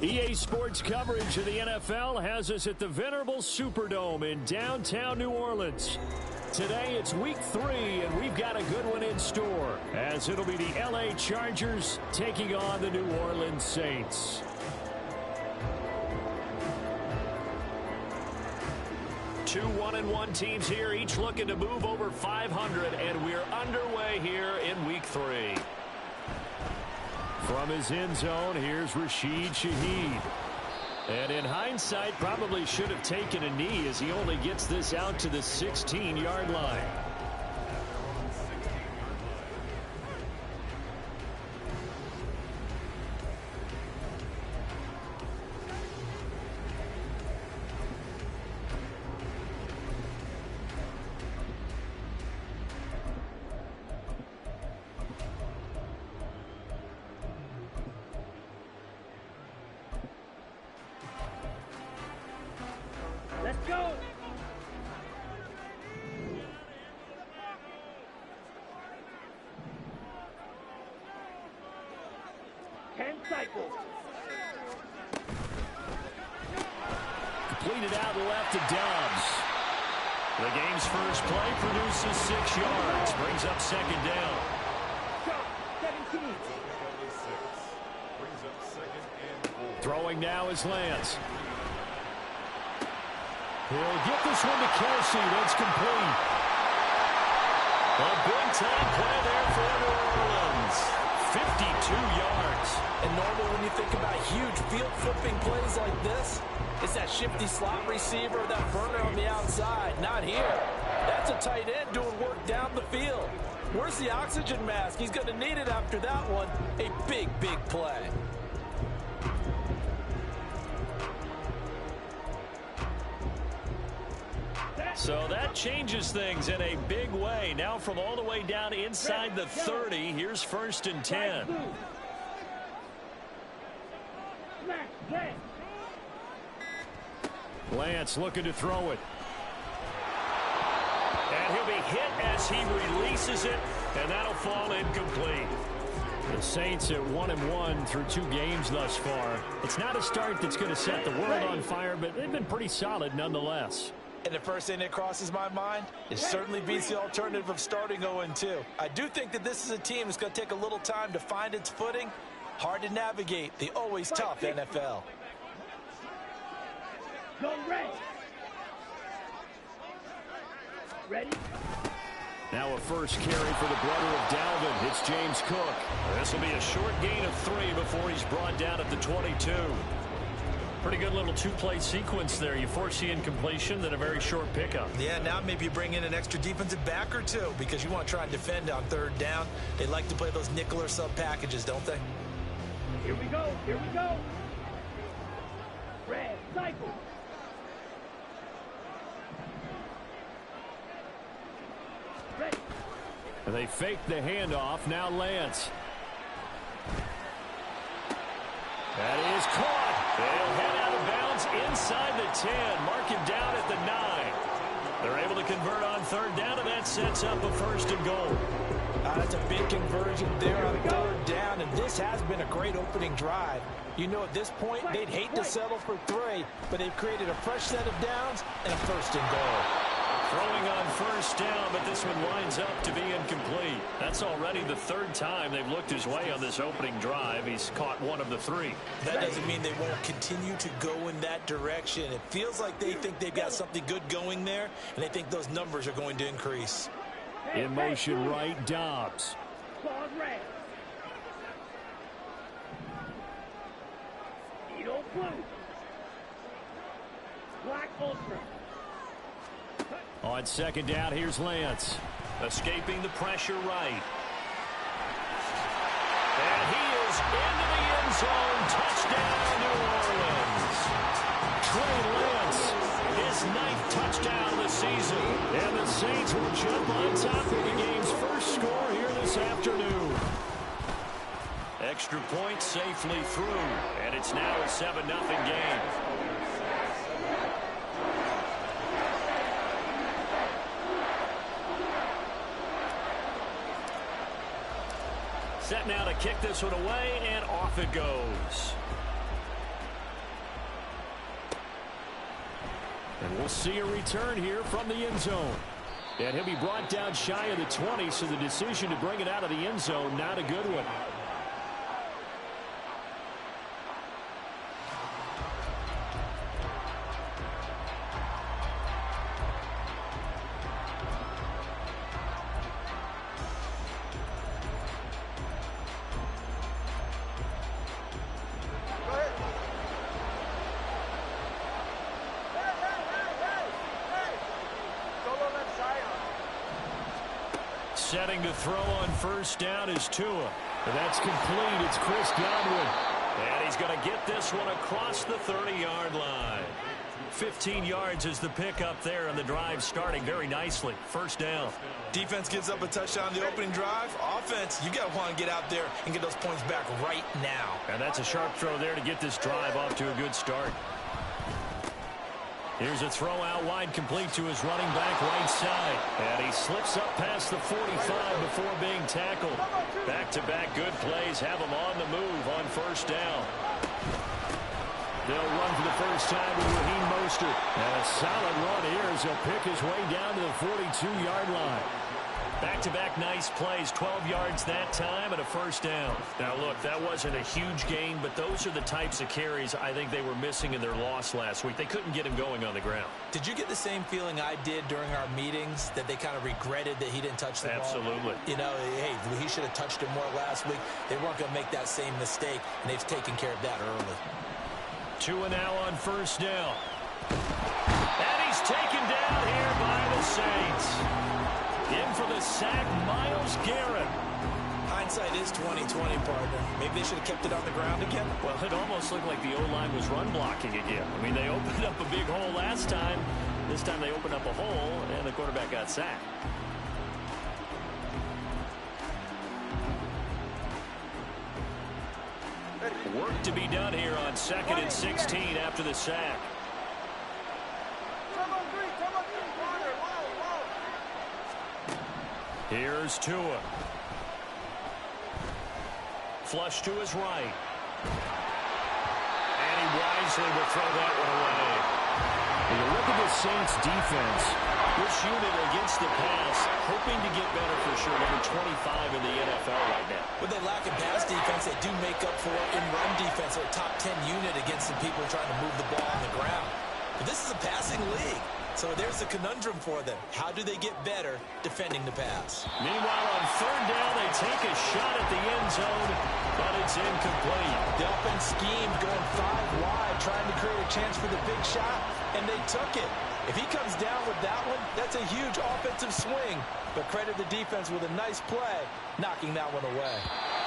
EA Sports coverage of the NFL has us at the venerable Superdome in downtown New Orleans. Today it's week 3, and we've got a good one in store, as it'll be the LA Chargers taking on the New Orleans Saints. Two 1-1 teams here, each looking to move over 500, and we're underway here in week 3. From his end zone, here's Rashid Shaheed. And in hindsight, probably should have taken a knee as he only gets this out to the 16-yard line. Let's go! 10 cycles. Completed out left to Dobbs. The game's first play produces 6 yards. Brings up second down. Shot, 17. Throwing now is Lance. He'll get this one to Kelsey. That's complete. A big-time play there for New Orleans. 52 yards. And normally when you think about huge field-flipping plays like this, it's that shifty slot receiver, that burner on the outside. Not here. That's a tight end doing work down the field. Where's the oxygen mask? He's going to need it after that one. A big, big play. So that changes things in a big way. Now from all the way down inside the 30, here's 1st and 10. Lance looking to throw it. And he'll be hit as he releases it, and that'll fall incomplete. The Saints at 1-1 through 2 games thus far. It's not a start that's going to set the world on fire, but they've been pretty solid nonetheless. And the first thing that crosses my mind, it certainly beats the alternative of starting 0-2. I do think that this is a team that's going to take a little time to find its footing. Hard to navigate the always tough NFL. Go red. Ready? Now a first carry for the brother of Dalvin. It's James Cook. This will be a short gain of 3 before he's brought down at the 22. Pretty good little 2-play sequence there. You force the incompletion, then a very short pickup. Yeah, now maybe you bring in an extra defensive back or 2 because you want to try and defend on 3rd down. They like to play those nickel or sub packages, don't they? Here we go. Here we go. Red cycle. Ready. And they fake the handoff. Now Lance. That is caught. They'll head out of bounds inside the 10. Mark him down at the 9. They're able to convert on 3rd down, and that sets up a 1st and goal. That's a big conversion there on 3rd down, and this has been a great opening drive. You know, at this point, they'd hate to settle for 3, but they've created a fresh set of downs and a 1st and goal. Throwing on 1st down, but this one winds up to be incomplete. That's already the 3rd time they've looked his way on this opening drive. He's caught 1 of the 3. That doesn't mean they won't continue to go in that direction. It feels like they think they've got something good going there, and they think those numbers are going to increase. In motion right, Dobbs. Claws red. Needle blue. Black ultra. On 2nd down, here's Lance. Escaping the pressure right. And he is into the end zone. Touchdown, New Orleans. Trey Lance, his 9th touchdown of the season. And the Saints will jump on top of the game's first score here this afternoon. Extra point safely through. And it's now a 7-0 game. Set now to kick this one away, and off it goes. And we'll see a return here from the end zone. And he'll be brought down shy of the 20, so the decision to bring it out of the end zone, not a good one. Setting to throw on first down is Tua. That's complete. It's Chris Godwin. And he's going to get this one across the 30-yard line. 15 yards is the pickup there, and the drive starting very nicely. First down. Defense gives up a touchdown the opening drive. Offense, you got to want to get out there and get those points back right now. And that's a sharp throw there to get this drive off to a good start. Here's a throw out wide, complete to his running back right side. And he slips up past the 45 before being tackled. Back-to-back good plays have him on the move on first down. They'll run for the first time with Raheem Mostert. And a solid run here as he'll pick his way down to the 42-yard line. Back-to-back nice plays, 12 yards that time and a first down. Now, look, that wasn't a huge gain, but those are the types of carries I think they were missing in their loss last week. They couldn't get him going on the ground. Did you get the same feeling I did during our meetings, that they kind of regretted that he didn't touch the ball? Absolutely. You know, hey, he should have touched it more last week. They weren't going to make that same mistake, and they've taken care of that early. Tua now on first down. And he's taken down here by the Saints. In for the sack, Myles Garrett. Hindsight is 20/20, partner. Maybe they should have kept it on the ground again. Well, it almost looked like the O-line was run blocking again. I mean, they opened up a big hole last time. This time they opened up a hole, and the quarterback got sacked. Work to be done here on 2nd and 16 after the sack. Here's Tua. Flush to his right. And he wisely will throw that one away. When you look at the Saints defense, this unit against the pass, hoping to get better for sure. Number 25 in the NFL right now. When they lack in pass defense, they do make up for it in run defense. They're a top 10 unit against some people trying to move the ball on the ground. But this is a passing league. So there's a conundrum for them. How do they get better defending the pass? Meanwhile, on third down, they take a shot at the end zone, but it's incomplete. The offense schemed going 5 wide, trying to create a chance for the big shot, and they took it. If he comes down with that one, that's a huge offensive swing. But credit the defense with a nice play, knocking that one away.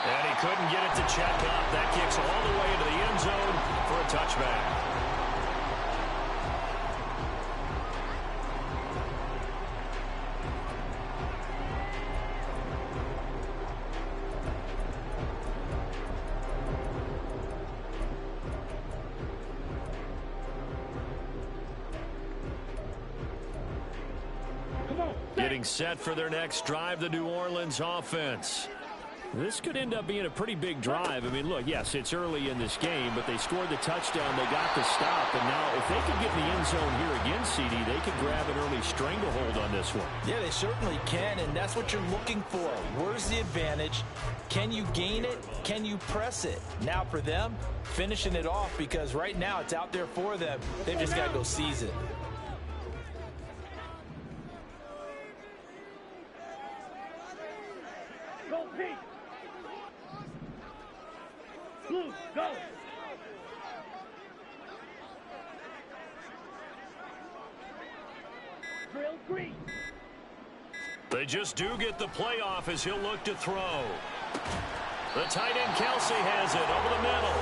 And he couldn't get it to check up. That kicks all the way into the end zone for a touchback. Getting set for their next drive, the New Orleans offense. This could end up being a pretty big drive. I mean, look, yes, it's early in this game, but they scored the touchdown. They got the stop. And now if they could get in the end zone here again, CD, they could grab an early stranglehold on this one. Yeah, they certainly can, and that's what you're looking for. Where's the advantage? Can you gain it? Can you press it? Now for them, finishing it off, because right now it's out there for them. They've just got to go seize it. Go, Pete. Blue, go. Drill green. They just do get the playoff as he'll look to throw. The tight end Kelsey has it over the middle.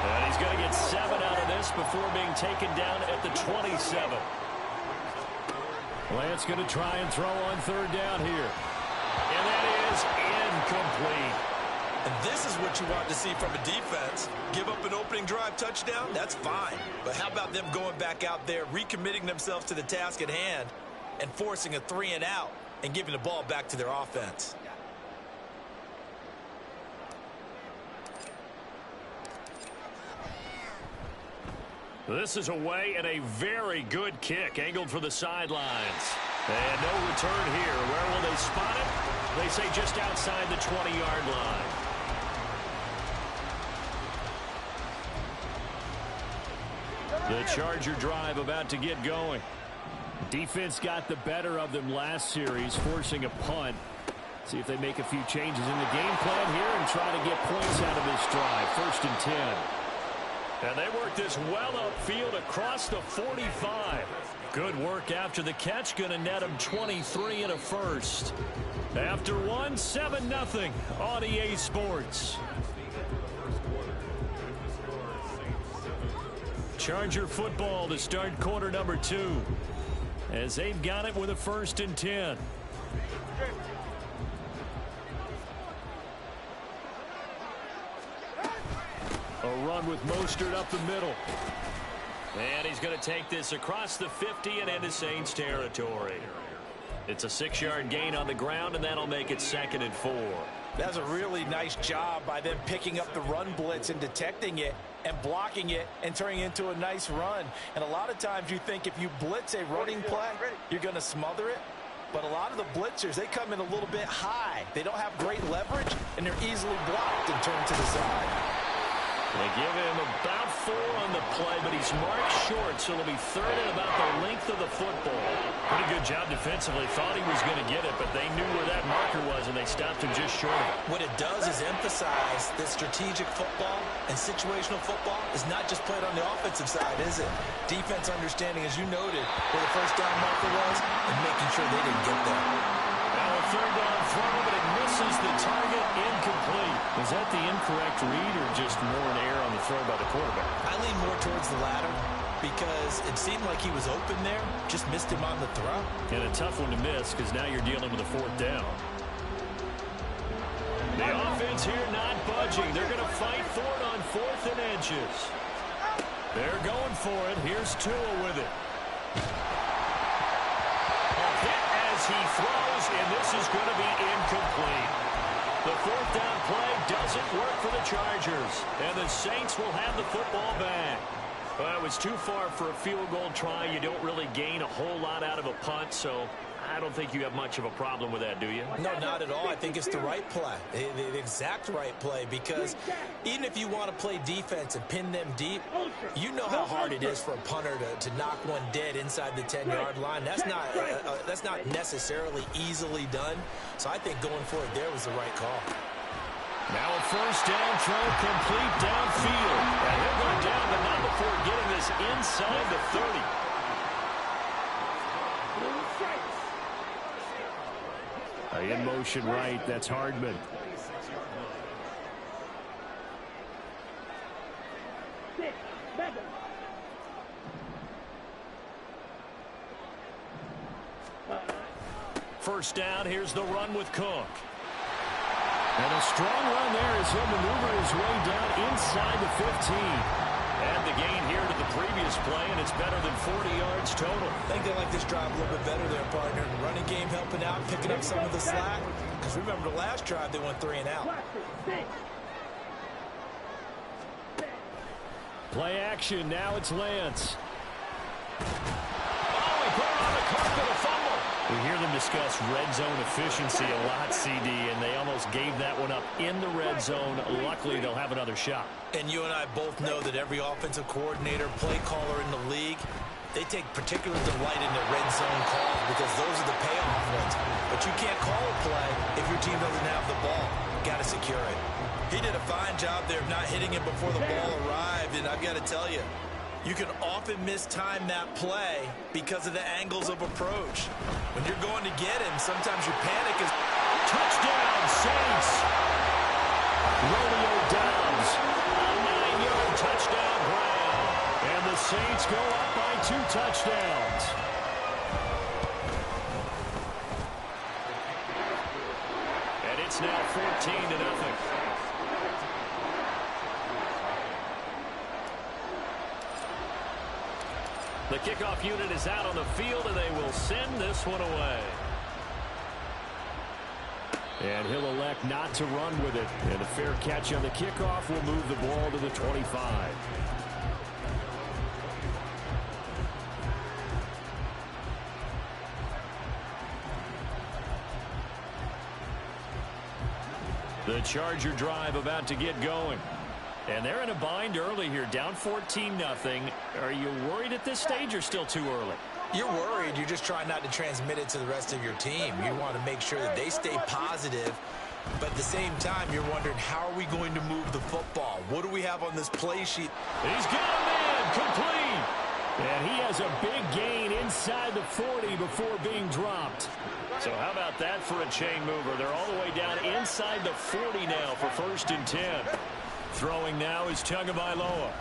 And he's going to get 7 out of this before being taken down at the 27. Lance going to try and throw on third down here. And that is incomplete. And this is what you want to see from a defense. Give up an opening drive touchdown, that's fine. But how about them going back out there, recommitting themselves to the task at hand, and forcing a 3-and-out and giving the ball back to their offense? This is away and a very good kick angled for the sidelines. And no return here. Where will they spot it? They say just outside the 20-yard line. The Charger drive about to get going. Defense got the better of them last series, forcing a punt. See if they make a few changes in the game plan here and try to get points out of this drive. 1st and 10. And they work this well upfield across the 45. Good work after the catch. Going to net them 23 and a first. After one, 7-0 on EA Sports. Charger football to start quarter number 2. As they've got it with a 1st and 10. A run with Mostert up the middle. And he's going to take this across the 50 and into Saints territory. It's a 6-yard gain on the ground, and that'll make it 2nd and 4. That's a really nice job by them picking up the run blitz and detecting it and blocking it and turning it into a nice run. And a lot of times you think if you blitz a running play, you're going to smother it. But a lot of the blitzers, they come in a little bit high. They don't have great leverage, and they're easily blocked and turned to the side. They give him about 4 on the play, but he's marked short, so it'll be 3rd and about the length of the football. Pretty good job defensively. Thought he was going to get it, but they knew where that marker was, and they stopped him just short of it. What it does is emphasize that strategic football and situational football is not just played on the offensive side, is it? Defense understanding, as you noted, where the 1st down marker was and making sure they didn't get there. Now a 3rd down throw, but it misses the target. Incomplete. Was that the incorrect read or just more an error on the throw by the quarterback? I lean more towards the latter because it seemed like he was open there, just missed him on the throw. And a tough one to miss because now you're dealing with a 4th down. The offense here not budging. They're going to fight for it on 4th and inches. They're going for it. Here's Tua with it. A hit as he throws, and this is going to be incomplete. The 4th down play doesn't work for the Chargers, and the Saints will have the football back. Well, it was too far for a field goal try. You don't really gain a whole lot out of a punt, so I don't think you have much of a problem with that, do you? No, not at all. I think it's the right play, the exact right play, because even if you want to play defense and pin them deep, you know how hard it is for a punter to knock one dead inside the 10-yard line. That's not necessarily easily done, so I think going for it there was the right call. Now a 1st down throw complete downfield. And he'll go down, but not before getting this inside the 30. In motion right, that's Hardman. First down, here's the run with Cook. And a strong run there as he'll maneuver his way down inside the 15. And the gain here to the previous play, and it's better than 40 yards total. I think they like this drive a little bit better there, partner. Running game helping out, picking up some of the slack. Because remember the last drive, they went 3 and out. Play action, now it's Lance. Oh, he put it on the carpet, a fumble. We hear them discuss red zone efficiency a lot, CD, and they almost gave that one up in the red zone. Luckily, they'll have another shot. And you and I both know that every offensive coordinator, play caller in the league, they take particular delight in their red zone calls because those are the payoff ones. But you can't call a play if your team doesn't have the ball. Got to secure it. He did a fine job there of not hitting it before the ball arrived, and I've got to tell you, you can often mistime that play because of the angles of approach. When you're going to get him, sometimes your panic is... Touchdown, Saints! Romeo Doubs, a 9-yard touchdown ground. And the Saints go up by 2 touchdowns. And it's now 14-0. The kickoff unit is out on the field, and they will send this one away. And he'll elect not to run with it. And a fair catch on the kickoff will move the ball to the 25. The Charger drive about to get going. And they're in a bind early here, down 14-0. Are you worried at this stage or still too early? You're worried. You're just trying not to transmit it to the rest of your team. You want to make sure that they stay positive. But at the same time, you're wondering, how are we going to move the football? What do we have on this play sheet? He's got a man complete. And he has a big gain inside the 40 before being dropped. So how about that for a chain mover? They're all the way down inside the 40 now for 1st and 10. Throwing now is Tagovailoa.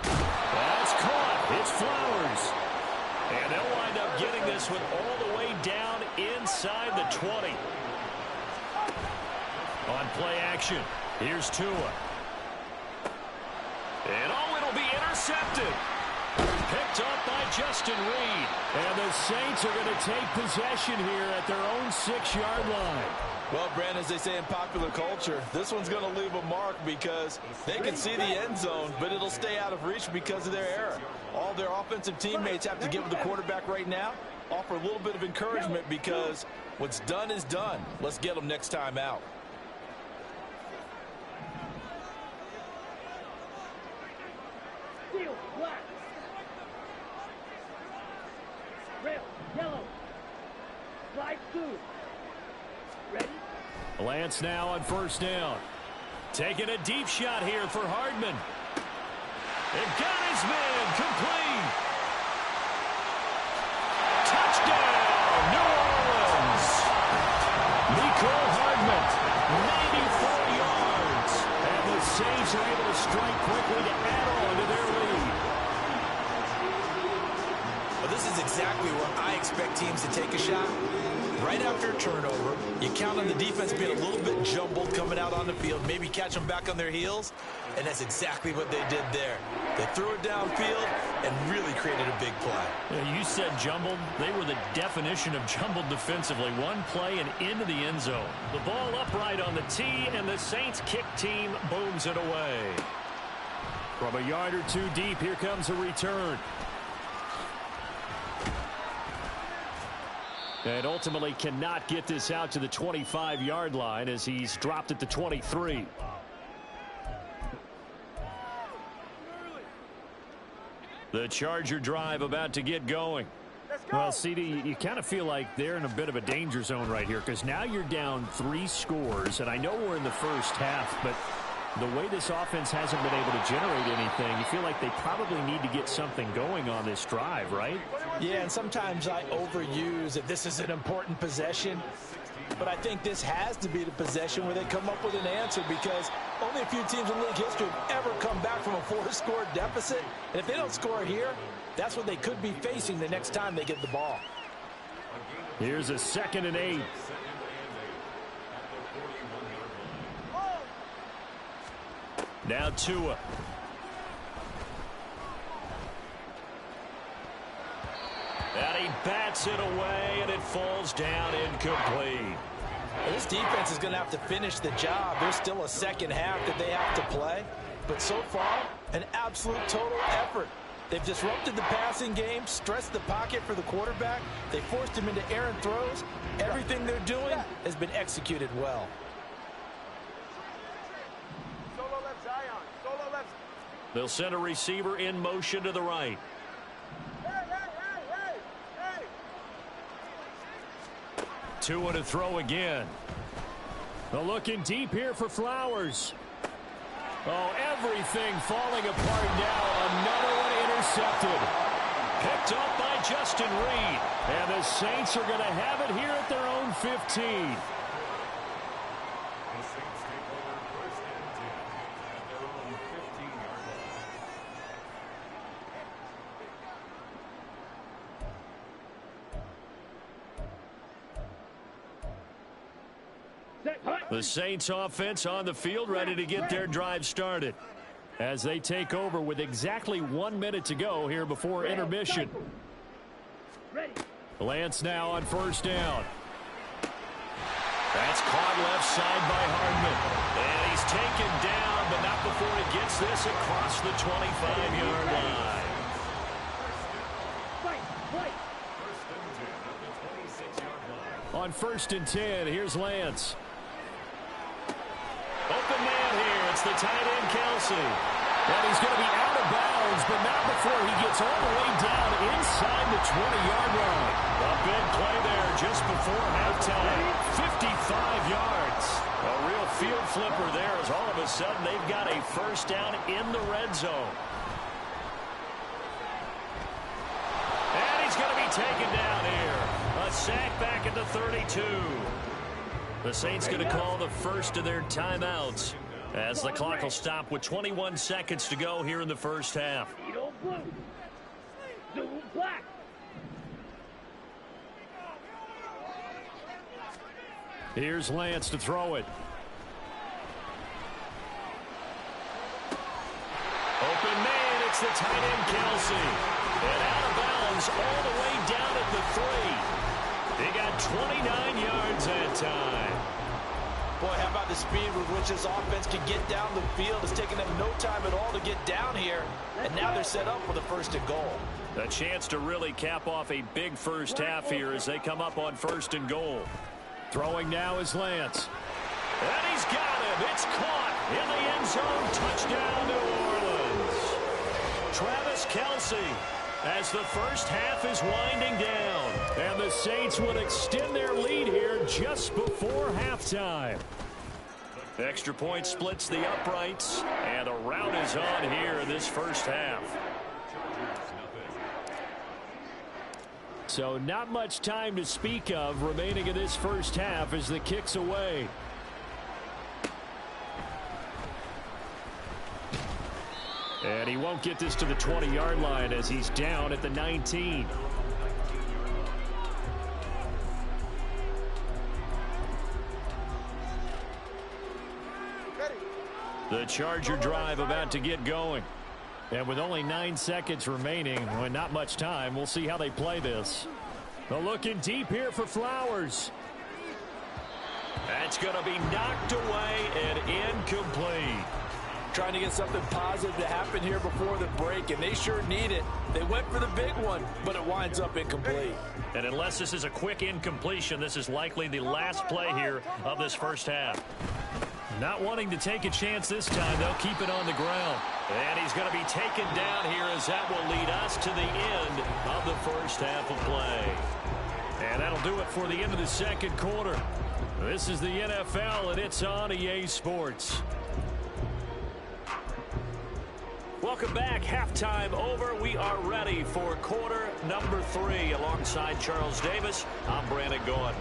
That's caught. It's Flowers. And they'll wind up getting this one all the way down inside the 20. On play action, here's Tua. And it'll be intercepted. Picked up by Justin Reed. And the Saints are going to take possession here at their own 6-yard line. Well, Brandon, as they say in popular culture, this one's going to leave a mark because they can see the end zone, but it'll stay out of reach because of their error. All their offensive teammates have to give the quarterback right now, offer a little bit of encouragement because what's done is done. Let's get them next time out. Steel, black. Red, yellow. Slide 2. Ready? Lance now on 1st down. Taking a deep shot here for Hardman. And got his man complete. Touchdown, New Orleans. Nicole Hardman, 94 yards. And the Saints are able to strike quickly to add on to their lead. Well, this is exactly where I expect teams to take a shot. Right after a turnover, you count on the defense being a little bit jumbled coming out on the field, maybe catch them back on their heels, and that's exactly what they did there. They threw it downfield and really created a big play. Yeah, you said jumbled. They were the definition of jumbled defensively. One play and into the end zone. The ball upright on the tee, and the Saints kick team booms it away. From a yard or two deep, here comes a return. And ultimately cannot get this out to the 25-yard line as he's dropped at the 23. The Charger drive about to get going. Well, CD, you kind of feel like they're in a bit of a danger zone right here because now you're down 3 scores, and I know we're in the first half, but the way this offense hasn't been able to generate anything, you feel like they probably need to get something going on this drive, right? Yeah, and sometimes I overuse that this is an important possession, but I think this has to be the possession where they come up with an answer because only a few teams in league history have ever come back from a 4-score deficit, and if they don't score here, that's what they could be facing the next time they get the ball. Here's a 2nd and 8. Now Tua. And he bats it away, and it falls down incomplete. Well, this defense is going to have to finish the job. There's still a second half that they have to play. But so far, an absolute total effort. They've disrupted the passing game, stressed the pocket for the quarterback. They forced him into errant throws. Everything they're doing has been executed well. They'll send a receiver in motion to the right. Tua to throw again. Looking deep here for Flowers. Oh, everything falling apart now. Another one intercepted. Picked up by Justin Reed. And the Saints are going to have it here at their own 15. The Saints offense on the field ready to get their drive started as they take over with exactly 1 minute to go here before intermission. Lance now on 1st down. That's caught left side by Hardman. And he's taken down, but not before he gets this across the 25-yard line. On 1st and 10, here's Lance. Open man here. It's the tight end, Kelsey. And he's going to be out of bounds, but not before he gets all the way down inside the 20-yard line. A big play there just before halftime. 55 yards. A real field flipper there as all of a sudden they've got a first down in the red zone. And he's going to be taken down here. A sack back at the 32. The Saints going to call the first of their timeouts as the clock will stop with 21 seconds to go here in the first half. Here's Lance to throw it. Open man, it's the tight end, Kelsey. And out of bounds all the way down at the 3. They got 29 yards that time. Boy, how about the speed with which this offense can get down the field? It's taken them no time at all to get down here, and now they're set up for the first and goal. A chance to really cap off a big first half here as they come up on 1st and goal. Throwing now is Lance. And he's got him. It's caught in the end zone. Touchdown, New Orleans. Travis Kelce as the first half is winding down. And the Saints would extend their lead here just before halftime. Extra point splits the uprights, and a rout is on here in this first half. So not much time to speak of remaining in this first half as the kick's away. And he won't get this to the 20-yard line as he's down at the 19. The Charger drive about to get going. And with only 9 seconds remaining, and not much time, we'll see how they play this. They're looking deep here for Flowers. That's going to be knocked away and incomplete. Trying to get something positive to happen here before the break, and they sure need it. They went for the big one, but it winds up incomplete. And unless this is a quick incompletion, this is likely the last play here of this first half. Not wanting to take a chance this time, they'll keep it on the ground. And he's going to be taken down here as that will lead us to the end of the first half of play. And that'll do it for the end of the second quarter. This is the NFL, and it's on EA Sports. Welcome back. Halftime over. We are ready for quarter number 3. Alongside Charles Davis, I'm Brandon Gordon.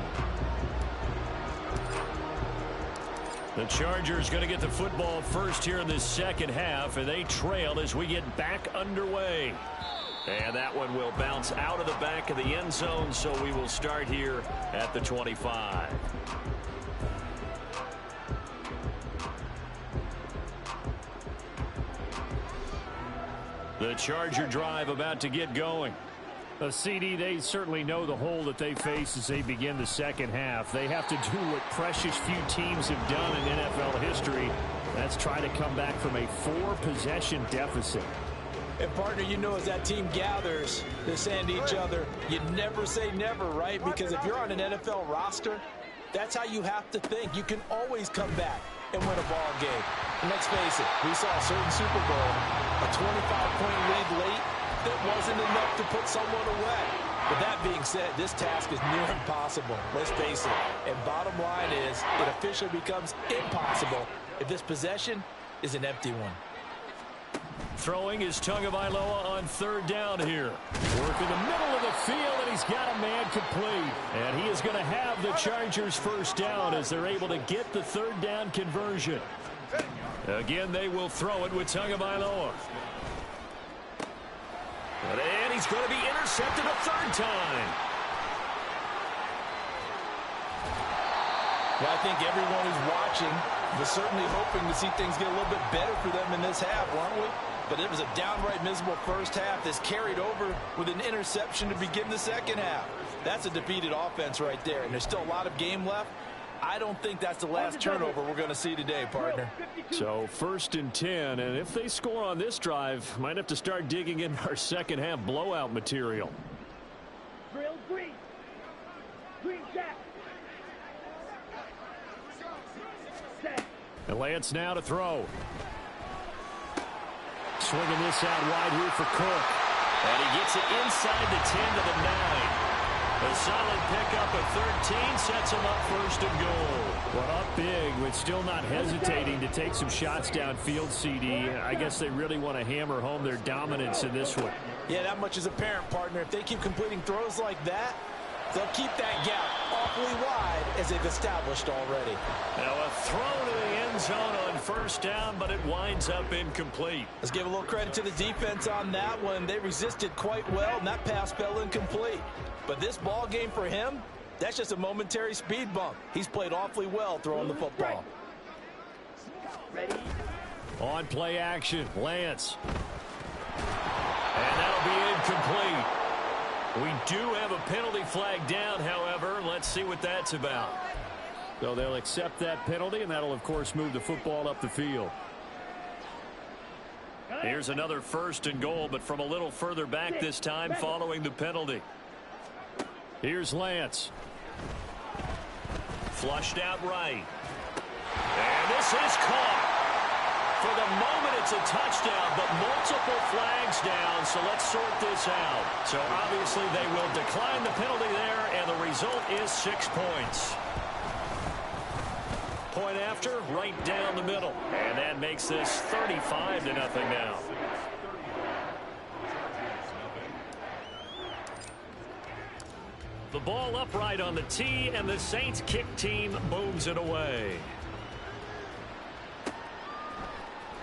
The Chargers going to get the football first here in this second half, and they trail as we get back underway. And that one will bounce out of the back of the end zone, so we will start here at the 25. The Charger drive about to get going. A CD, they certainly know the hole that they face as they begin the second half. They have to do what precious few teams have done in NFL history. That's try to come back from a 4-possession deficit. And, partner, you know, as that team gathers, they're saying to each other, you never say never, right? Because if you're on an NFL roster, that's how you have to think. You can always come back and win a ball game. And let's face it, we saw a certain Super Bowl, a 25-point lead late, that wasn't enough to put someone away. But that being said, this task is near impossible. Let's face it. And bottom line is, it officially becomes impossible if this possession is an empty one. Throwing is Tagovailoa on 3rd down here. Work in the middle of the field, and he's got a man complete. And he is going to have the Chargers first down as they're able to get the 3rd down conversion. Again, they will throw it with Tagovailoa. And he's going to be intercepted a 3rd time. Well, I think everyone who's watching was certainly hoping to see things get a little bit better for them in this half, weren't we? But it was a downright miserable first half that's carried over with an interception to begin the second half. That's a defeated offense right there, and there's still a lot of game left. I don't think that's the last turnover we're going to see today, partner. So 1st and 10, and if they score on this drive, might have to start digging in our second half blowout material. Drill 3. Green jack. Set. And Lance now to throw. Swinging this out wide here for Cook. And he gets it inside the 10 to the 9. A solid pickup of 13 sets him up first and goal. Well, up big, but still not hesitating to take some shots downfield, CD. I guess they really want to hammer home their dominance in this one. Yeah, that much is apparent, partner. If they keep completing throws like that, they'll keep that gap awfully wide as they've established already. Now a throw to the end zone on first down, but it winds up incomplete. Let's give a little credit to the defense on that one. They resisted quite well, and that pass fell incomplete. But this ball game for him, that's just a momentary speed bump. He's played awfully well throwing the football. Ready. On play action, Lance. And that'll be incomplete. We do have a penalty flag down, however. Let's see what that's about. So they'll accept that penalty, and that'll, of course, move the football up the field. Here's another first and goal, but from a little further back this time following the penalty. Here's Lance. Flushed out right. And this is caught. For the moment, it's a touchdown, but multiple flags down, so let's sort this out. So obviously they will decline the penalty there, and the result is 6 points. Point after, right down the middle. And that makes this 35-0 now. The ball upright on the tee, and the Saints kick team moves it away.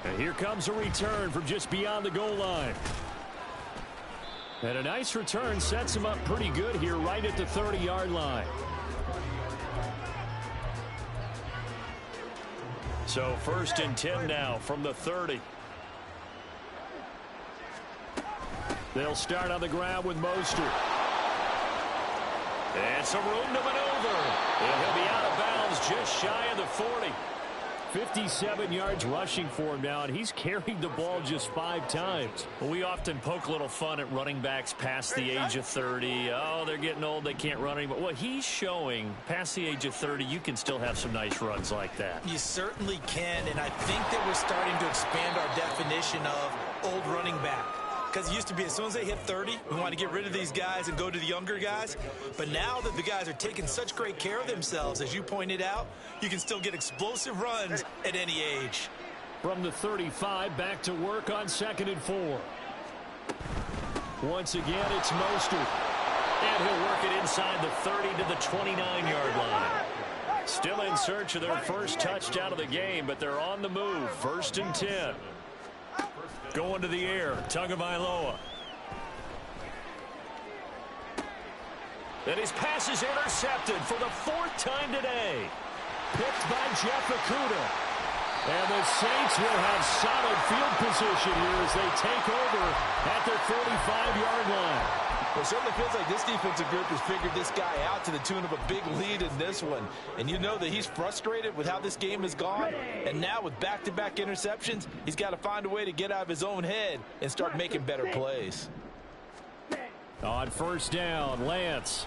And here comes a return from just beyond the goal line. And a nice return sets him up pretty good here right at the 30-yard line. So first and 10 now from the 30. They'll start on the ground with Mostert. And some room to maneuver. And he'll be out of bounds just shy of the 40. 57 yards rushing for him now, and he's carried the ball just 5 times. Well, we often poke a little fun at running backs past the age of 30. Oh, they're getting old, they can't run anymore. Well, he's showing past the age of 30, you can still have some nice runs like that. You certainly can, and I think that we're starting to expand our definition of old running back. Because it used to be as soon as they hit 30, we want to get rid of these guys and go to the younger guys. But now that the guys are taking such great care of themselves, as you pointed out, you can still get explosive runs at any age. From the 35, back to work on 2nd and 4. Once again, it's Mostert. And he'll work it inside the 30 to the 29-yard line. Still in search of their first touchdown of the game, but they're on the move. 1st and 10. Going to the air, Tagovailoa. And his pass is intercepted for the 4th time today. Picked by Jeff Okudah. And the Saints will have solid field position here as they take over at their 45-yard line. Well, it certainly feels like this defensive group has figured this guy out to the tune of a big lead in this one. And you know that he's frustrated with how this game has gone. And now with back-to-back interceptions, he's got to find a way to get out of his own head and start making better plays. On first down, Lance.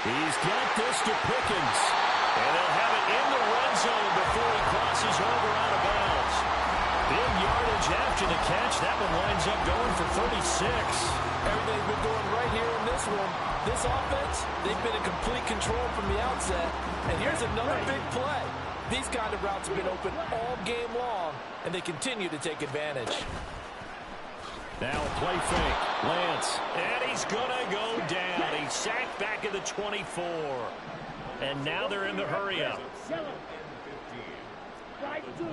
He's got this to Pickens. And they'll have it in the red zone before he crosses over out of bounds. Big yardage after the catch. That one winds up going for 36. Everything's been going right here in this one. This offense, they've been in complete control from the outset. And here's another big play. These kind of routes have been open all game long, and they continue to take advantage. Now a play fake. Lance. And he's going to go down. He's sacked back at the 24. And now they're in the hurry-up. Yellow. Slide 2.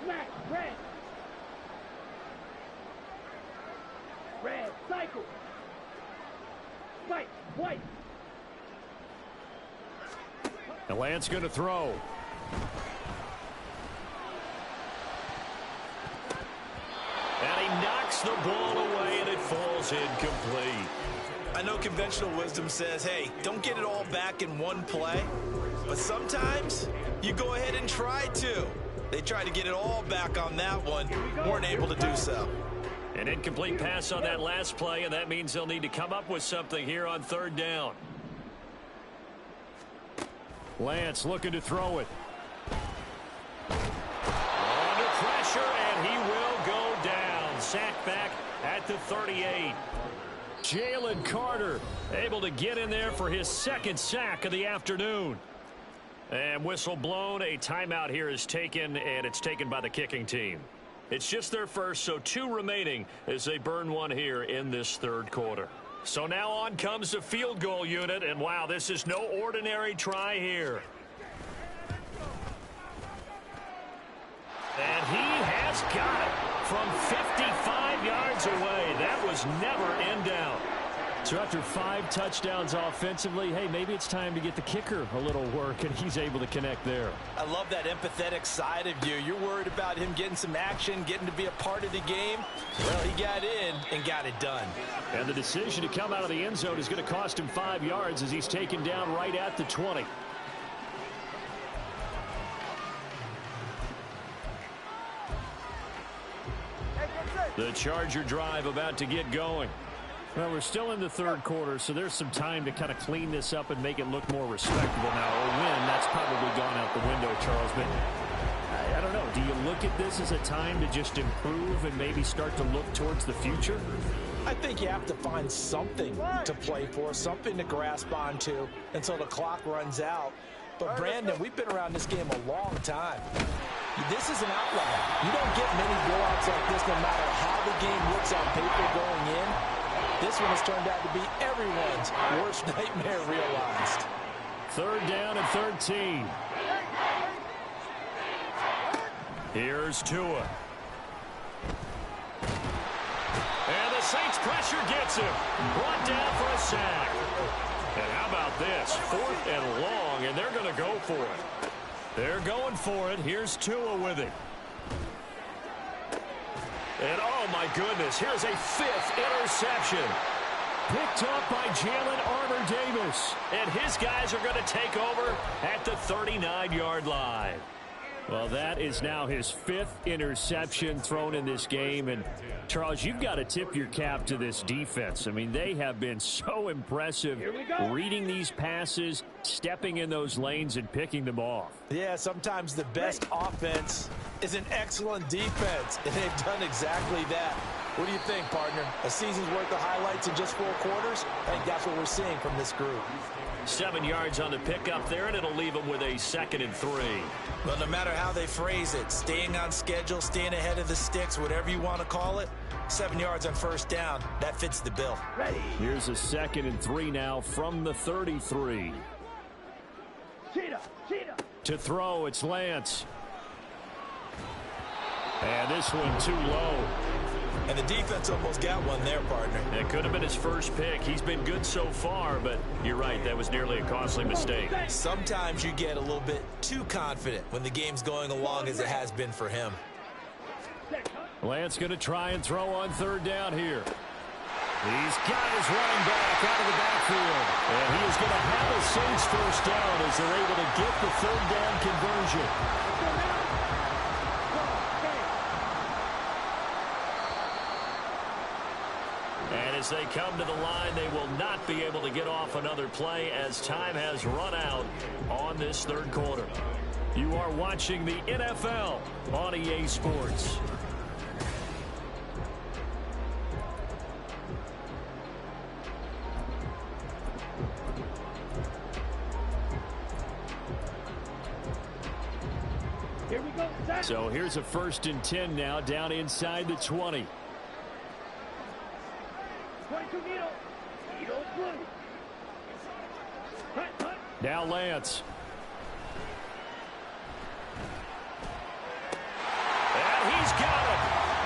Smack. Red. Red. Cycle. Spike. White. And Lance going to throw. And he knocks the ball away, and it falls incomplete. I know conventional wisdom says, hey, don't get it all back in one play. But sometimes you go ahead and try to. They tried to get it all back on that one. Weren't able to do so. An incomplete pass on that last play, and that means they'll need to come up with something here on third down. Lance looking to throw it. Under pressure, and he will go down. Sacked back at the 38. Jalen Carter able to get in there for his second sack of the afternoon. And whistle blown. A timeout here is taken, and it's taken by the kicking team. It's just their first, so 2 remaining as they burn one here in this third quarter. So now on comes the field goal unit, and wow, this is no ordinary try here. And he has got it from 55 yards away. That was never in doubt. So after 5 touchdowns offensively, hey, maybe it's time to get the kicker a little work, and he's able to connect there. I love that empathetic side of you. You're worried about him getting some action, getting to be a part of the game. Well, he got in and got it done. And the decision to come out of the end zone is going to cost him 5 yards as he's taken down right at the 20. The Charger drive about to get going. Well, we're still in the third quarter, so there's some time to kind of clean this up and make it look more respectable now. A win, that's probably gone out the window, Charles. But I don't know. Do you look at this as a time to just improve and maybe start to look towards the future? I think you have to find something to play for, something to grasp onto until the clock runs out. But, Brandon, we've been around this game a long time. This is an outlier. You don't get many blowouts like this no matter how the game looks on paper going in. This one has turned out to be everyone's worst nightmare realized. Third down and 13. Here's Tua. And the Saints pressure gets him. Brought down for a sack. And how about this? 4th and long, and they're going to go for it. They're going for it. Here's Tua with it. And oh my goodness, here's a 5th interception. Picked up by Jalen Armour-Davis. And his guys are going to take over at the 39-yard line. Well, that is now his 5th interception thrown in this game. And, Charles, you've got to tip your cap to this defense. I mean, they have been so impressive reading these passes, stepping in those lanes, and picking them off. Yeah, sometimes the best offense is an excellent defense, and they've done exactly that. What do you think, partner? A season's worth of highlights in just 4 quarters? I think that's what we're seeing from this group. 7 yards on the pickup there, and it'll leave them with a 2nd and 3. Well, no matter how they phrase it, staying on schedule, staying ahead of the sticks, whatever you want to call it, 7 yards on first down, that fits the bill. Ready. Here's a 2nd and 3 now from the 33. Cheetah. To throw, it's Lance. And this one too low. And the defense almost got one there, partner. It could have been his first pick. He's been good so far, but you're right, that was nearly a costly mistake. Sometimes you get a little bit too confident when the game's going along as it has been for him. Lance going to try and throw on third down here. He's got his running back out of the backfield. And he is going to have a Saints first down as they're able to get the third down conversion. And as they come to the line, they will not be able to get off another play as time has run out on this third quarter. You are watching the NFL on EA Sports. Here we go. So here's a 1st and 10 now down inside the 20. 22 needle. Needle blue. Hunt. Now Lance. And he's got it.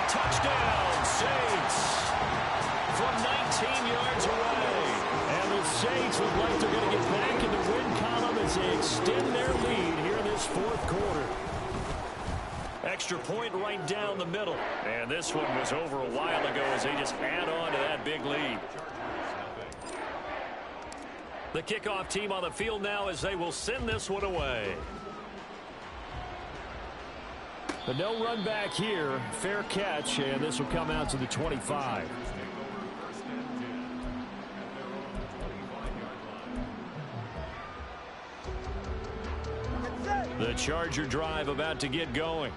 Touchdown, Saints. From 19 yards away. And the Saints look like they're going to get back in the win column as they extend their lead here in this 4th quarter. Extra point right down the middle. And this one was over a while ago as they just add on to that big lead. The kickoff team on the field now as they will send this one away. But no run back here. Fair catch, and this will come out to the 25. The Charger drive about to get going.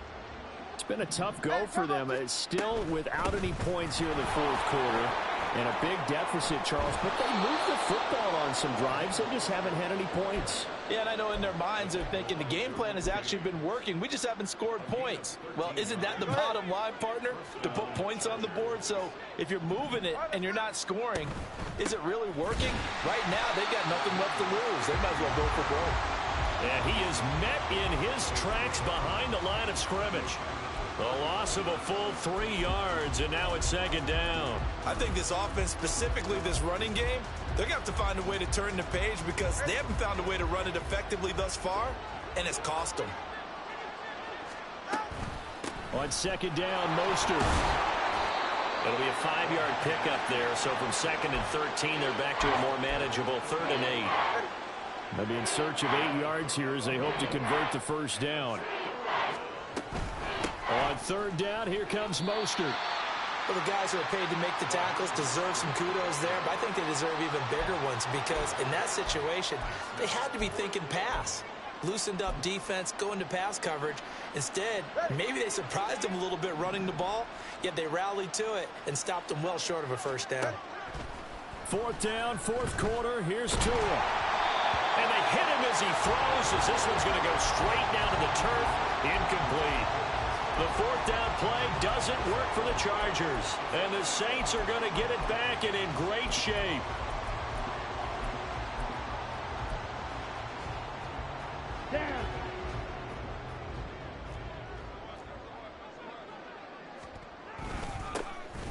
It's been a tough go for them. It's still without any points here in the fourth quarter. And a big deficit, Charles. But they moved the football on some drives. They just haven't had any points. Yeah, and I know in their minds they're thinking the game plan has actually been working. We just haven't scored points. Well, isn't that the bottom line, partner? To put points on the board. So if you're moving it and you're not scoring, is it really working? Right now, they've got nothing left to lose. They might as well go for broke. And he is met in his tracks behind the line of scrimmage. The loss of a full 3 yards, and now it's second down. I think this offense, specifically this running game, they're going to have to find a way to turn the page because they haven't found a way to run it effectively thus far, and it's cost them. On second down, Mostert. It'll be a 5-yard pickup there, so from second and 13, they're back to a more manageable 3rd and 8. They'll be in search of 8 yards here as they hope to convert the first down. On 3rd down, here comes Mostert. Well, the guys who are paid to make the tackles deserve some kudos there, but I think they deserve even bigger ones because in that situation, they had to be thinking pass. Loosened up defense, going to pass coverage. Instead, maybe they surprised them a little bit running the ball, yet they rallied to it and stopped them well short of a first down. 4th down, 4th quarter, here's Tua. And they hit him as he throws, as this one's going to go straight down to the turf. Incomplete. The 4th down play doesn't work for the Chargers. And the Saints are going to get it back and in great shape. Down.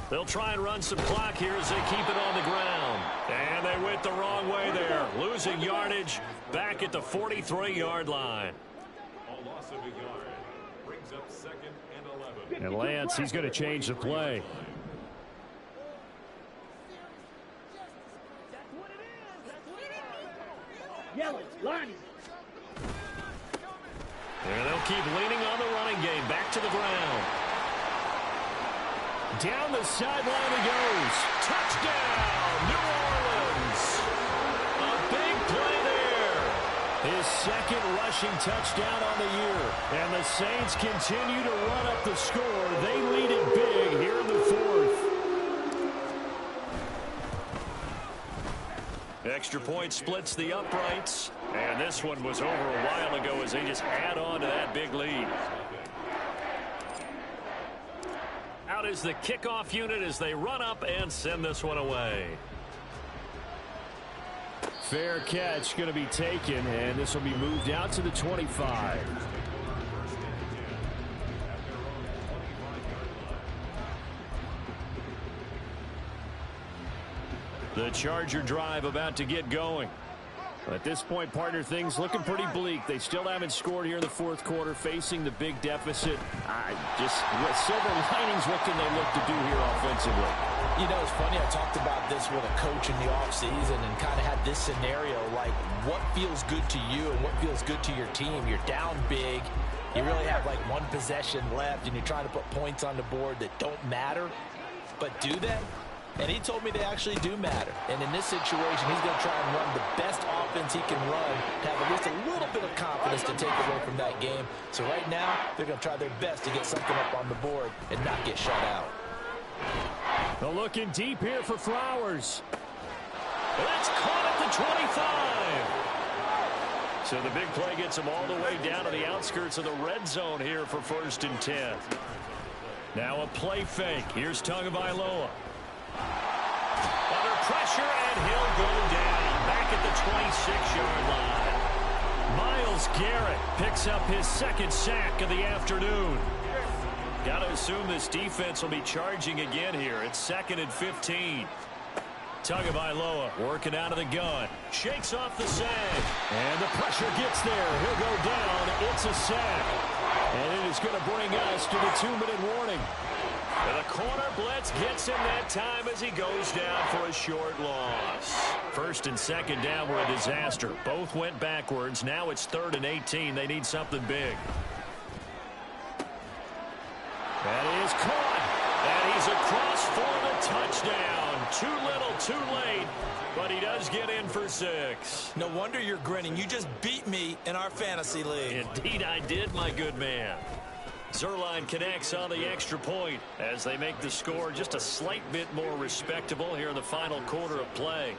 They'll try and run some clock here as they keep it on the ground. And they went the wrong way there. Losing yardage back at the 43-yard line. A loss of a yard brings up 2nd and 11. And Lance, he's going to change the play. Yellow, line. And they'll keep leaning on the running game. Back to the ground. Down the sideline he goes. Touchdown, New Orleans. A big play there. His 2nd rushing touchdown on the year. And the Saints continue to run up the score. They lead it big here in the 4th. Extra point splits the uprights. And this one was over a while ago as they just add on to that big lead. Out is the kickoff unit as they run up and send this one away. Fair catch going to be taken, and this will be moved out to the 25. The Charger drive about to get going. At this point, partner, things looking pretty bleak. They still haven't scored here in the 4th quarter, facing the big deficit. Just silver linings, what can they look to do here offensively? You know, it's funny, I talked about this with a coach in the offseason and kind of had this scenario, like what feels good to you and what feels good to your team. You're down big. You really have like one possession left, and you're trying to put points on the board that don't matter. But do they? And he told me they actually do matter. And in this situation, he's going to try and run the best offense he can run to have at least a little bit of confidence to take away from that game. So right now, they're going to try their best to get something up on the board and not get shut out. They're looking deep here for Flowers. That's caught at the 25. So the big play gets them all the way down to the outskirts of the red zone here for 1st and 10. Now a play fake. Here's Tagovailoa. Under pressure, and he'll go down back at the 26-yard line. Myles Garrett picks up his 2nd sack of the afternoon. Got to assume this defense will be charging again here. It's 2nd and 15. Tagovailoa working out of the gun. Shakes off the sag. And the pressure gets there. He'll go down. It's a sack. And it is going to bring us to the 2-minute warning. And the corner blitz gets him that time as he goes down for a short loss. 1st and 2nd down were a disaster. Both went backwards. Now it's 3rd and 18. They need something big. That is caught. And he's across for the touchdown. Too little, too late. But he does get in for 6. No wonder you're grinning. You just beat me in our fantasy league. Indeed I did, my good man. Zerline connects on the extra point as they make the score just a slight bit more respectable here in the final quarter of play.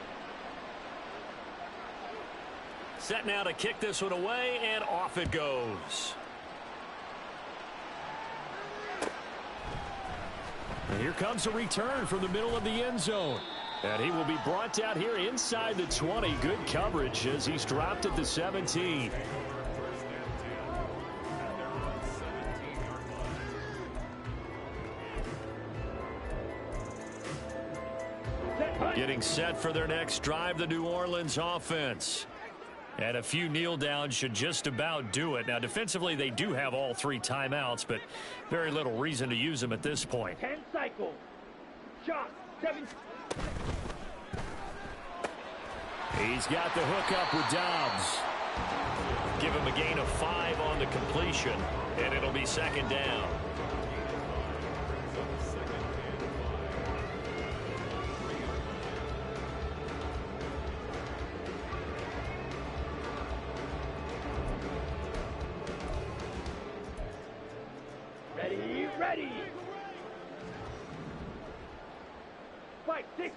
Set now to kick this one away, and off it goes. And here comes a return from the middle of the end zone. And he will be brought out here inside the 20. Good coverage as he's dropped at the 17. Getting set for their next drive, the New Orleans offense. And a few kneel downs should just about do it. Now, defensively, they do have all 3 timeouts, but very little reason to use them at this point. 10 cycles. Shot. 7. He's got the hook up with Dobbs. Give him a gain of 5 on the completion, and it'll be second down. Ready. 560.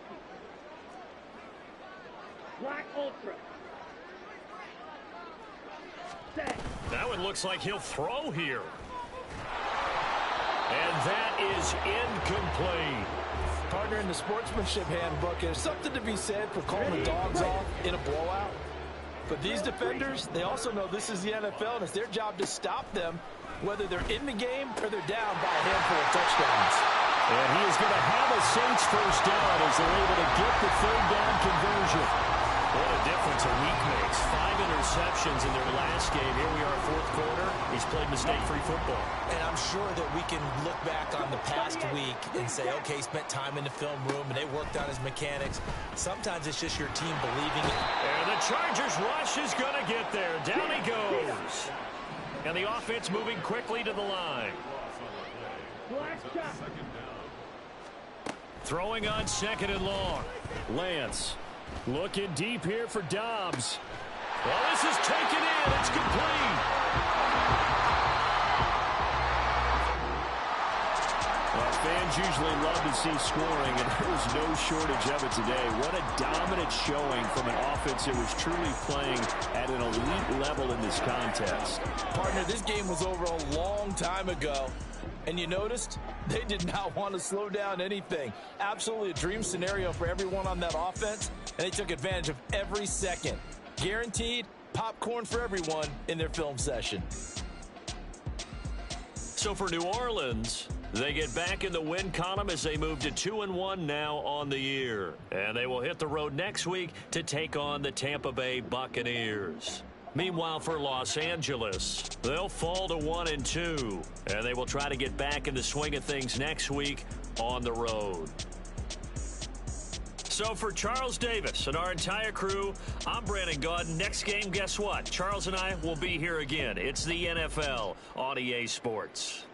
Black Ultra. Set. That one looks like he'll throw here. And that is incomplete. Partner, in the sportsmanship handbook, there's something to be said for calling the dogs off in a blowout. But these defenders, they also know this is the NFL, and it's their job to stop them, whether they're in the game or they're down by a handful of touchdowns. And he is going to have a Saints first down as they're able to get the 3rd down conversion. What a difference a week makes. 5 interceptions in their last game. Here we are, 4th quarter. He's played mistake-free football. And I'm sure that we can look back on the past week and say, okay, he spent time in the film room and they worked on his mechanics. Sometimes it's just your team believing it. And the Chargers rush is going to get there. Down he goes. And the offense moving quickly to the line. Throwing on 2nd and long. Lance looking deep here for Dobbs. Well, this is taken in. It's complete. Well, fans usually love to see scoring, and there was no shortage of it today. What a dominant showing from an offense that was truly playing at an elite level in this contest. Partner, this game was over a long time ago. And you noticed they did not want to slow down anything. Absolutely a dream scenario for everyone on that offense, and they took advantage of every second. Guaranteed popcorn for everyone in their film session. So for New Orleans, they get back in the win column as they move to 2-1 now on the year. And they will hit the road next week to take on the Tampa Bay Buccaneers. Meanwhile, for Los Angeles, they'll fall to 1-2, and they will try to get back in the swing of things next week on the road. So for Charles Davis and our entire crew, I'm Brandon Gaudin. Next game, guess what? Charles and I will be here again. It's the NFL on EA Sports.